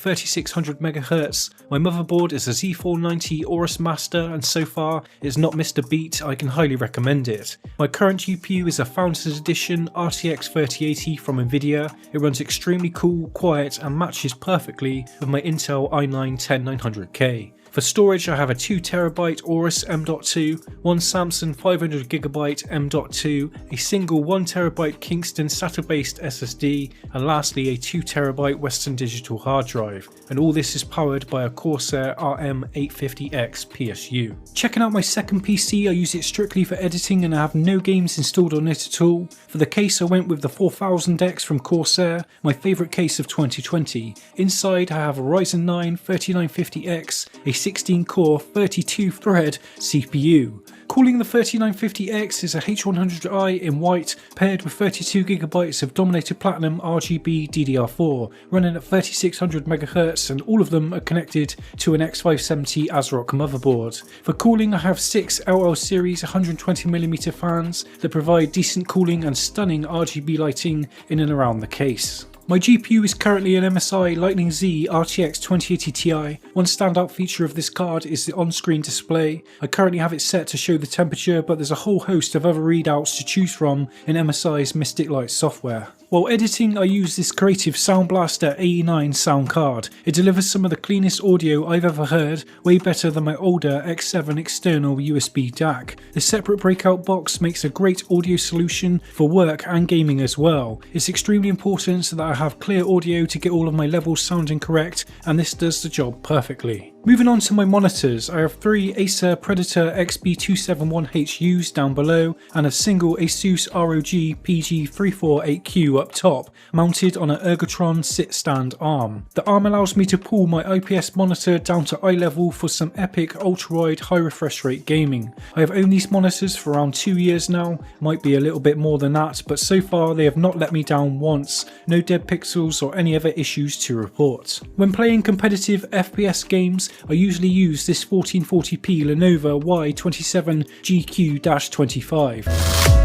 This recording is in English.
3600 MHz. My motherboard is a Z490 AORUS Master, and so far it's not missed a beat. I can highly recommend it. My current GPU is a Founders Edition RTX 3080 from Nvidia. It runs extremely cool, quiet and matches perfectly with my Intel i9-10900K. For storage, I have a 2TB AORUS M.2, one Samsung 500GB M.2, a single 1TB Kingston SATA-based SSD, and lastly a 2TB Western Digital hard drive. And all this is powered by a Corsair RM850X PSU. Checking out my second PC, I use it strictly for editing and I have no games installed on it at all. For the case, I went with the 4000X from Corsair, my favourite case of 2020. Inside, I have a Ryzen 9 3950X, a 16-core 32-thread CPU. Cooling the 3950X is a H100i in white paired with 32GB of Dominator Platinum RGB DDR4 running at 3600 MHz, and all of them are connected to an X570 ASRock motherboard. For cooling, I have 6 LL series 120mm fans that provide decent cooling and stunning RGB lighting in and around the case. My GPU is currently an MSI Lightning Z RTX 2080 Ti. One standout feature of this card is the on-screen display. I currently have it set to show the temperature, but there's a whole host of other readouts to choose from in MSI's Mystic Light software. While editing, I use this Creative Sound Blaster AE9 sound card. It delivers some of the cleanest audio I've ever heard, way better than my older X7 external USB DAC. The separate breakout box makes a great audio solution for work and gaming as well. It's extremely important that I have clear audio to get all of my levels sounding correct, and this does the job perfectly. Moving on to my monitors, I have 3 Acer Predator XB271HUs down below and a single Asus ROG PG348Q up top, mounted on an Ergotron sit-stand arm. The arm allows me to pull my IPS monitor down to eye level for some epic ultra-wide high refresh rate gaming. I have owned these monitors for around 2 years now, might be a little bit more than that, but so far they have not let me down once, no dead pixels or any other issues to report. When playing competitive FPS games, I usually use this 1440p Lenovo Y27 GQ-25.